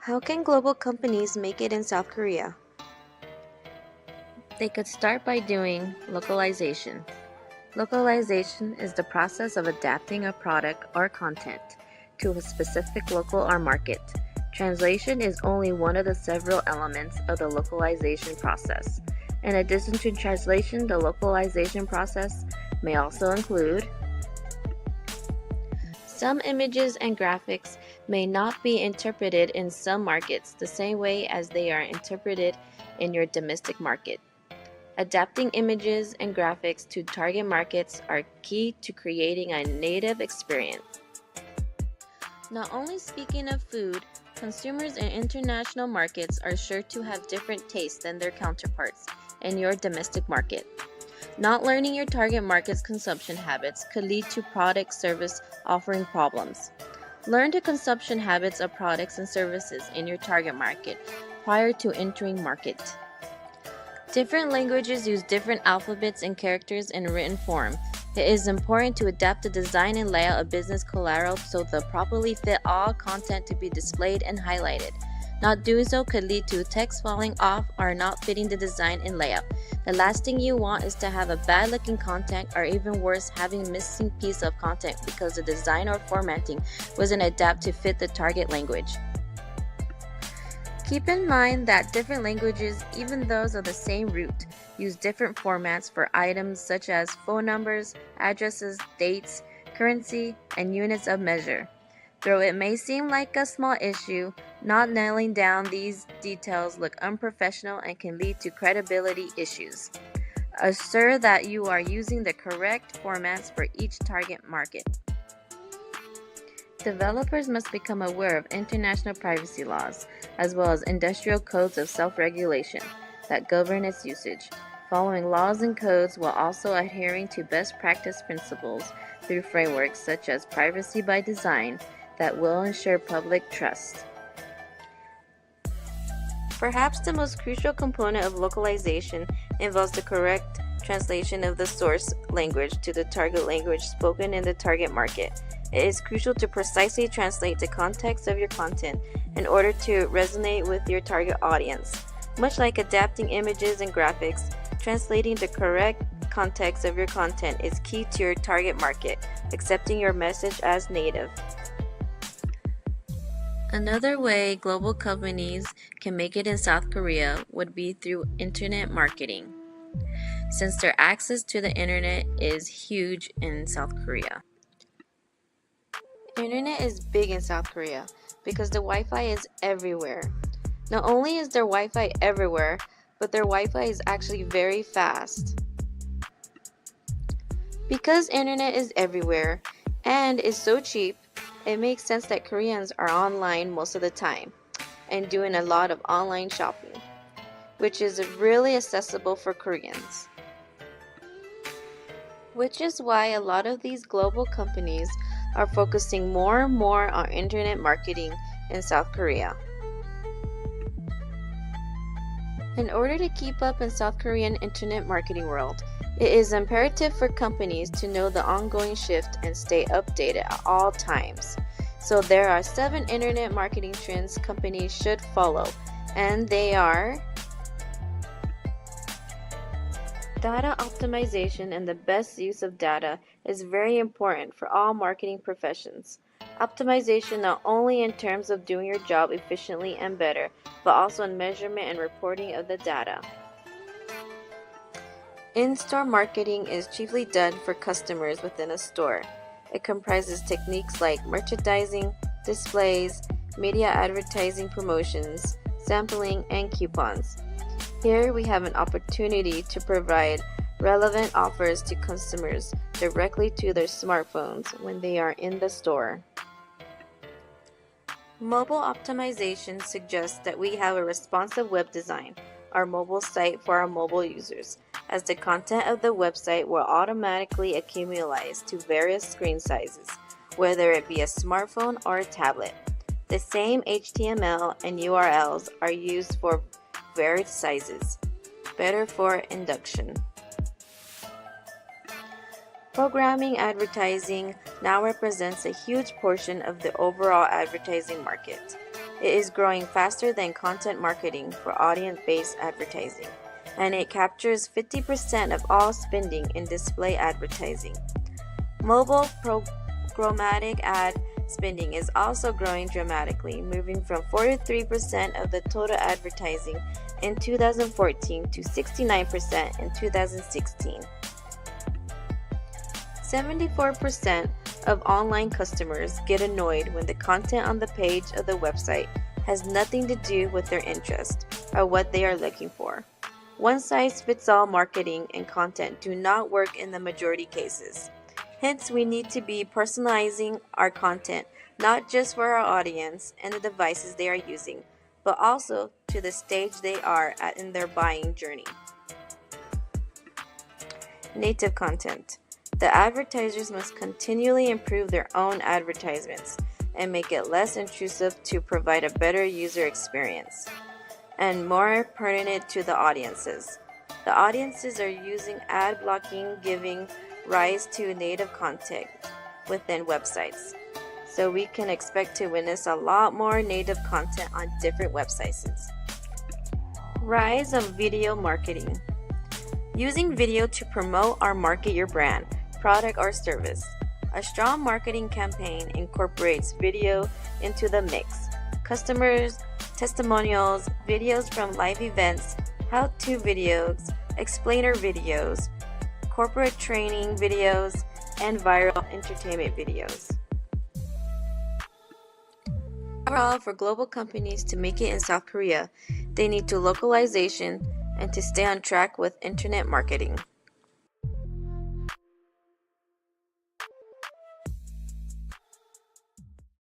How can global companies make it in South Korea? They could start by doing localization. Localization is the process of adapting a product or content to a specific local or market. Translation is only one of the several elements of the localization process. In addition to translation, the localization process may also include some images and graphics may not be interpreted in some markets the same way as they are interpreted in your domestic market. Adapting images and graphics to target markets are key to creating a native experience. Not only speaking of food, consumers in international markets are sure to have different tastes than their counterparts in your domestic market. Not learning your target market's consumption habits could lead to product service offering problems. Learn the consumption habits of products and services in your target market prior to entering market. Different languages use different alphabets and characters in written form. It is important to adapt the design and layout of business collateral so the properly fit all content to be displayed and highlighted. Not doing so could lead to text falling off or not fitting the design and layout. The last thing you want is to have a bad looking content or even worse having missing piece of content because the design or formatting wasn't adapted to fit the target language. Keep in mind that different languages, even those of the same root, use different formats for items such as phone numbers, addresses, dates, currency, and units of measure. Though it may seem like a small issue, not nailing down these details look unprofessional and can lead to credibility issues. Assure that you are using the correct formats for each target market. Developers must become aware of international privacy laws, as well as industrial codes of self-regulation that govern its usage, following laws and codes while also adhering to best practice principles through frameworks such as privacy by design that will ensure public trust. Perhaps the most crucial component of localization involves the correct translation of the source language to the target language spoken in the target market. It is crucial to precisely translate the context of your content in order to resonate with your target audience. Much like adapting images and graphics, translating the correct context of your content is key to your target market, accepting your message as native. Another way global companies can make it in South Korea would be through internet marketing, since their access to the internet is huge in South Korea. Internet is big in South Korea because the Wi-Fi is everywhere. Not only is their Wi-Fi everywhere, but their Wi-Fi is actually very fast. Because internet is everywhere and is so cheap, it makes sense that Koreans are online most of the time and doing a lot of online shopping, which is really accessible for Koreans. Which is why a lot of these global companies are focusing more and more on internet marketing in South Korea. In order to keep up in South Korean internet marketing world, it is imperative for companies to know the ongoing shift and stay updated at all times. So there are 7 internet marketing trends companies should follow, and they are data optimization and the best use of data is very important for all marketing professions. Optimization not only in terms of doing your job efficiently and better, but also in measurement and reporting of the data. In-store marketing is chiefly done for customers within a store. It comprises techniques like merchandising, displays, media advertising promotions, sampling, and coupons. Here we have an opportunity to provide relevant offers to customers directly to their smartphones when they are in the store. Mobile optimization suggests that we have a responsive web design, our mobile site for our mobile users, as the content of the website will automatically accumulate to various screen sizes, whether it be a smartphone or a tablet. The same HTML and URLs are used for varied sizes, better for induction. Programming advertising now represents a huge portion of the overall advertising market. It is growing faster than content marketing for audience-based advertising, and it captures 50% of all spending in display advertising. Mobile programmatic ad spending is also growing dramatically, moving from 43% of the total advertising in 2014 to 69% in 2016. 74% of online customers get annoyed when the content on the page of the website has nothing to do with their interest or what they are looking for. One-size-fits-all marketing and content do not work in the majority cases. Hence, we need to be personalizing our content not just for our audience and the devices they are using, but also to the stage they are at in their buying journey. Native content. The advertisers must continually improve their own advertisements and make it less intrusive to provide a better user experience and more pertinent to the audiences. The audiences are using ad blocking, giving rise to native content within websites. So we can expect to witness a lot more native content on different websites. Rise of video marketing. Using video to promote or market your brand, product, or service. A strong marketing campaign incorporates video into the mix. Customers, testimonials, videos from live events, how-to videos, explainer videos, corporate training videos, and viral entertainment videos. Overall, for global companies to make it in South Korea, they need to localization and to stay on track with internet marketing.